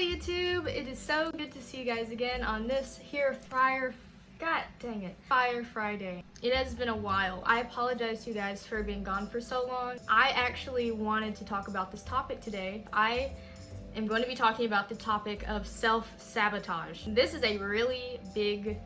YouTube, it is so good to see you guys again on this here Fire Friday. It has been a while. I apologize to you guys for being gone for so long. I actually wanted to talk about this topic today. I am going to be talking about the topic of self-sabotage. This is a really big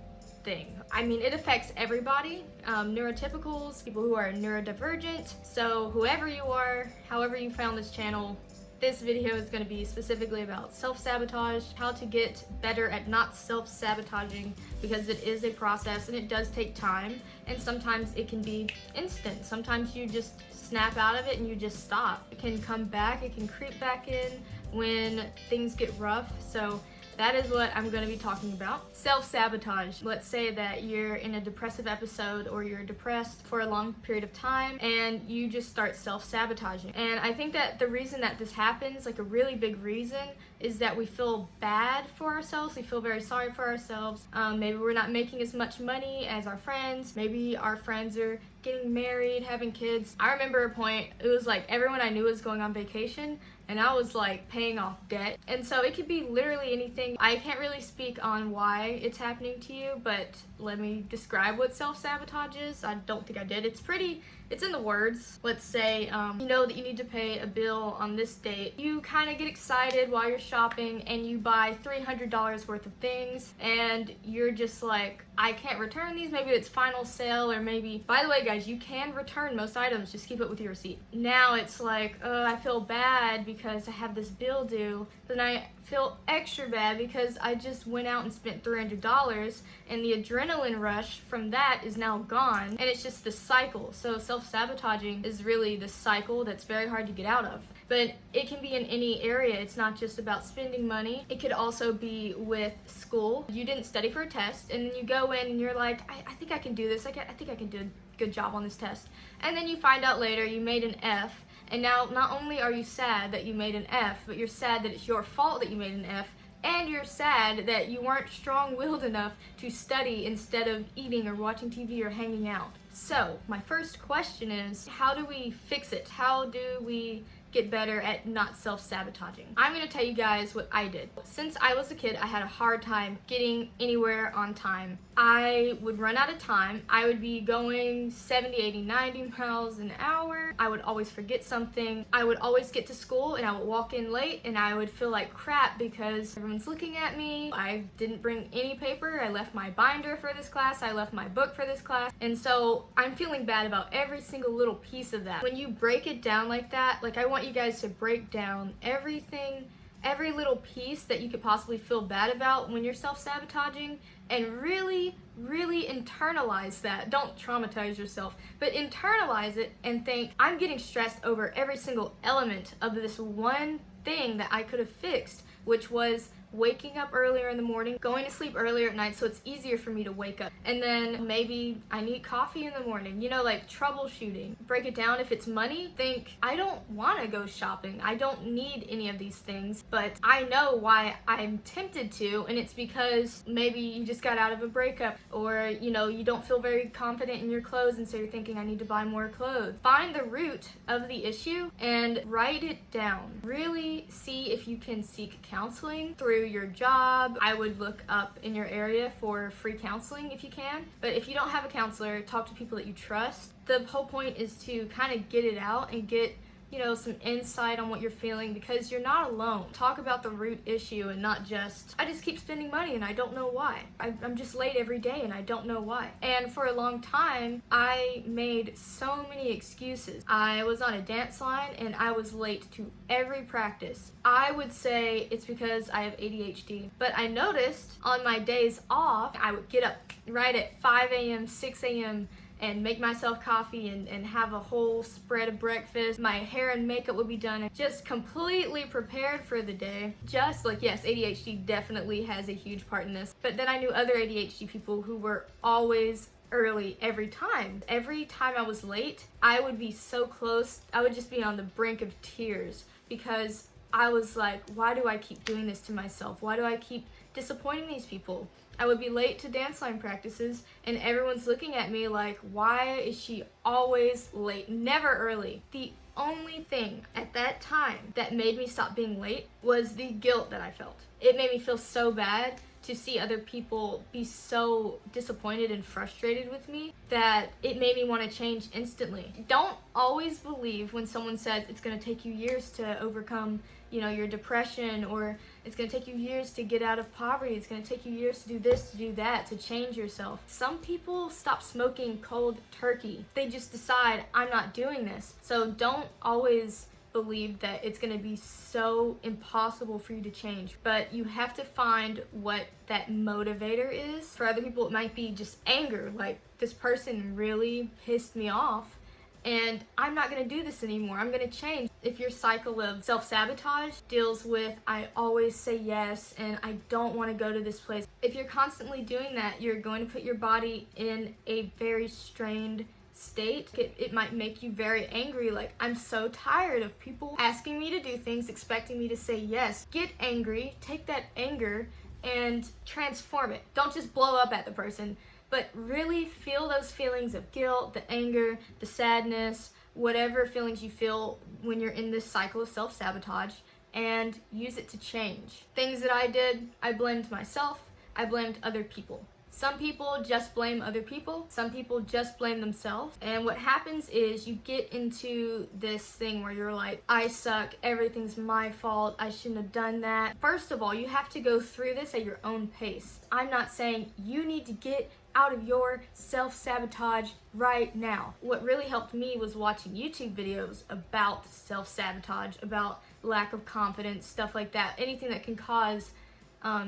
thing. I mean, it affects everybody, neurotypicals, people who are neurodivergent. So whoever you are, however you found this channel, this video is going to be specifically about self-sabotage, how to get better at not self-sabotaging, because it is a process and it does take time, and sometimes it can be instant. Sometimes you just snap out of it and you just stop. It can come back, it can creep back in when things get rough. So that is what I'm going to be talking about. Self-sabotage. Let's say that you're in a depressive episode or you're depressed for a long period of time and you just start self-sabotaging. And I think that the reason that this happens, like a really big reason, is that we feel bad for ourselves. We feel very sorry for ourselves. Maybe we're not making as much money as our friends. Maybe our friends are getting married, having kids. I remember a point, it was like everyone I knew was going on vacation and I was like paying off debt. And so it could be literally anything. I can't really speak on why it's happening to you, but let me describe what self-sabotage is. I don't think I did. It's in the words. Let's say you know that you need to pay a bill on this date. You kind of get excited while you're shopping and you buy $300 worth of things and you're just like, I can't return these. Maybe it's final sale, or maybe, by the way guys, you can return most items, just keep it with your receipt. Now it's like, oh, I feel bad because I have this bill due. Then I feel extra bad because I just went out and spent $300 and the adrenaline rush from that is now gone, and it's just the cycle. So self-sabotaging is really the cycle that's very hard to get out of. But it can be in any area. It's not just about spending money. It could also be with school. You didn't study for a test and then you go in and you're like, I think I can do this. I think I can do a good job on this test. And then you find out later you made an F. And now not only are you sad that you made an F, but you're sad that it's your fault that you made an F. And you're sad that you weren't strong-willed enough to study instead of eating or watching TV or hanging out. So my first question is, how do we fix it? How do we get better at not self-sabotaging? I'm gonna tell you guys what I did. Since I was a kid, I had a hard time getting anywhere on time. I would run out of time. I would be going 70, 80, 90 miles an hour. I would always forget something. I would always get to school and I would walk in late and I would feel like crap because everyone's looking at me. I didn't bring any paper. I left my binder for this class. I left my book for this class. And so I'm feeling bad about every single little piece of that. When you break it down like that, like I want you guys to break down everything, every little piece that you could possibly feel bad about when you're self-sabotaging, and really internalize that. Don't traumatize yourself, but internalize it and think, I'm getting stressed over every single element of this one thing that I could have fixed, which was waking up earlier in the morning, going to sleep earlier at night so it's easier for me to wake up. And then maybe I need coffee in the morning, you know, like troubleshooting. Break it down. If it's money, think, I don't want to go shopping. I don't need any of these things, but I know why I'm tempted to, and it's because maybe you just got out of a breakup, or you know, you don't feel very confident in your clothes and so you're thinking, I need to buy more clothes. Find the root of the issue and write it down. Really see if you can seek counseling through your job. I would look up in your area for free counseling if you can, but if you don't have a counselor, talk to people that you trust. The whole point is to kind of get it out and get, you know, some insight on what you're feeling, because you're not alone. Talk about the root issue and not just, I just keep spending money and I don't know why. I'm just late every day and I don't know why. And for a long time, I made so many excuses. I was on a dance line and I was late to every practice. I would say it's because I have ADHD, but I noticed on my days off, I would get up right at 5 a.m., 6 a.m., and make myself coffee and have a whole spread of breakfast. My hair and makeup would be done and just completely prepared for the day. Just like, yes, ADHD definitely has a huge part in this. But then I knew other ADHD people who were always early every time. Every time I was late, I would be so close. I would just be on the brink of tears because I was like, why do I keep doing this to myself? Why do I keep disappointing these people? I would be late to dance line practices and everyone's looking at me like, why is she always late? Never early. The only thing at that time that made me stop being late was the guilt that I felt. It made me feel so bad to see other people be so disappointed and frustrated with me that it made me want to change instantly. Don't always believe when someone says it's going to take you years to overcome, your depression, or it's going to take you years to get out of poverty. It's going to take you years to do this, to do that, to change yourself. Some people stop smoking cold turkey. They just decide, I'm not doing this. So don't always believe that it's going to be so impossible for you to change, but you have to find what that motivator is. For other people, it might be just anger, like, this person really pissed me off and I'm not going to do this anymore. I'm going to change. If your cycle of self-sabotage deals with, I always say yes and I don't want to go to this place, if you're constantly doing that, you're going to put your body in a very strained state. It might make you very angry, like, I'm so tired of people asking me to do things, expecting me to say yes. Get angry, take that anger and transform it. Don't just blow up at the person, but really feel those feelings of guilt, the anger, the sadness, whatever feelings you feel when you're in this cycle of self-sabotage, and use it to change. Things that I did, I blamed myself, I blamed other people. Some people just blame other people. Some people just blame themselves. And what happens is you get into this thing where you're like, I suck, everything's my fault, I shouldn't have done that. First of all, you have to go through this at your own pace. I'm not saying you need to get out of your self-sabotage right now. What really helped me was watching YouTube videos about self-sabotage, about lack of confidence, stuff like that. Anything that can cause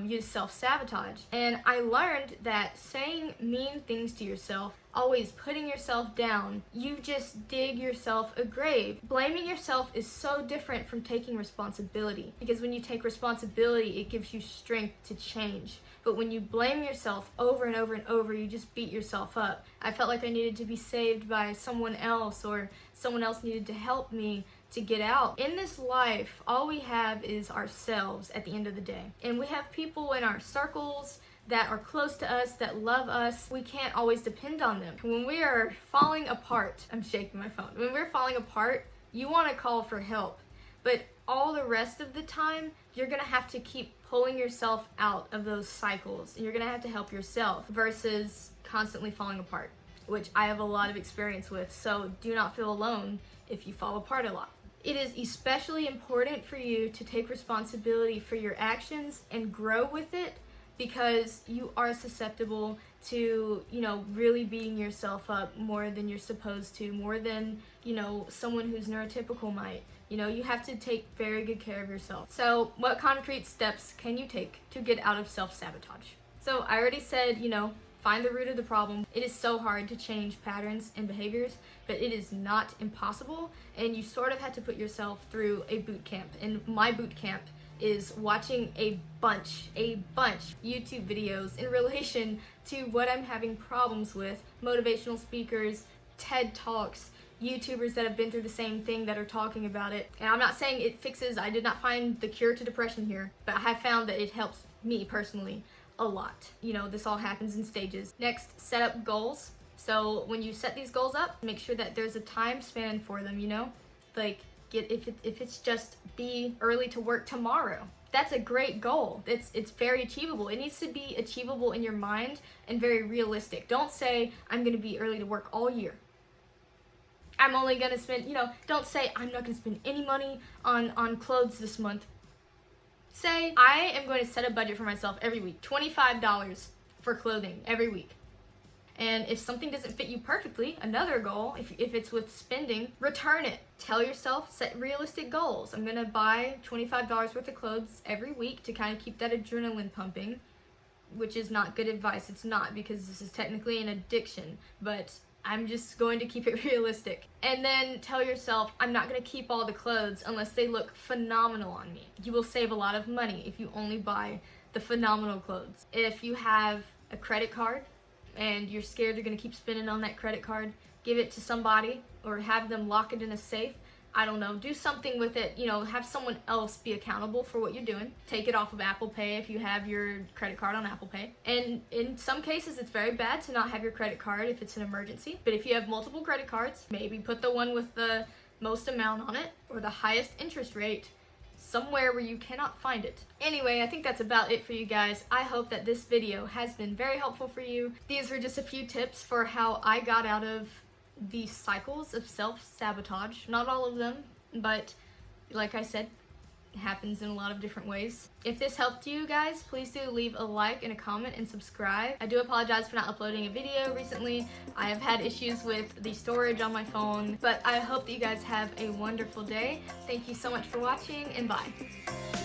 you to self-sabotage. And I learned that saying mean things to yourself, always putting yourself down, you just dig yourself a grave. Blaming yourself is so different from taking responsibility, because when you take responsibility, it gives you strength to change. But when you blame yourself over and over and over, you just beat yourself up. I felt like I needed to be saved by someone else, or someone else needed to help me to get out. In this life, all we have is ourselves at the end of the day. And we have people in our circles that are close to us, that love us. We can't always depend on them. When we are falling apart, I'm shaking my phone. When we're falling apart, you want to call for help. But all the rest of the time, you're gonna have to keep pulling yourself out of those cycles. You're gonna have to help yourself versus constantly falling apart, which I have a lot of experience with. So do not feel alone if you fall apart a lot. It is especially important for you to take responsibility for your actions and grow with it, because you are susceptible to, really beating yourself up more than you're supposed to, more than, someone who's neurotypical might. You have to take very good care of yourself. So what concrete steps can you take to get out of self-sabotage? So I already said, find the root of the problem. It is so hard to change patterns and behaviors, but it is not impossible, and you sort of had to put yourself through a boot camp. And my boot camp is watching a bunch YouTube videos in relation to what I'm having problems with, motivational speakers, TED Talks, YouTubers that have been through the same thing that are talking about it. And I'm not saying it fixes, I did not find the cure to depression here, but I have found that it helps me personally a lot. This all happens in stages. Next, set up goals. So when you set these goals up, make sure that there's a time span for them, like if it's just be early to work tomorrow, that's a great goal. It's very achievable. It needs to be achievable in your mind and very realistic. Don't say, I'm gonna be early to work all year. I'm only gonna spend, don't say, I'm not gonna spend any money on clothes this month. Say, I am going to set a budget for myself every week, $25 for clothing every week. And if something doesn't fit you perfectly, another goal, if it's with spending, return it. Tell yourself, set realistic goals. I'm gonna buy $25 worth of clothes every week to kind of keep that adrenaline pumping, which is not good advice. It's not, because this is technically an addiction, but I'm just going to keep it realistic. And then tell yourself, I'm not going to keep all the clothes unless they look phenomenal on me. You will save a lot of money if you only buy the phenomenal clothes. If you have a credit card and you're scared you're going to keep spending on that credit card, give it to somebody or have them lock it in a safe. I don't know, do something with it, you know, have someone else be accountable for what you're doing. Take it off of Apple Pay if you have your credit card on Apple Pay. And in some cases, it's very bad to not have your credit card if it's an emergency. But if you have multiple credit cards, maybe put the one with the most amount on it or the highest interest rate somewhere where you cannot find it. Anyway, I think that's about it for you guys. I hope that this video has been very helpful for you. These were just a few tips for how I got out of these cycles of self-sabotage. Not all of them, but like I said, it happens in a lot of different ways. If this helped you guys, please do leave a like and a comment and subscribe. I do apologize for not uploading a video recently. I have had issues with the storage on my phone, but I hope that you guys have a wonderful day. Thank you so much for watching, and bye.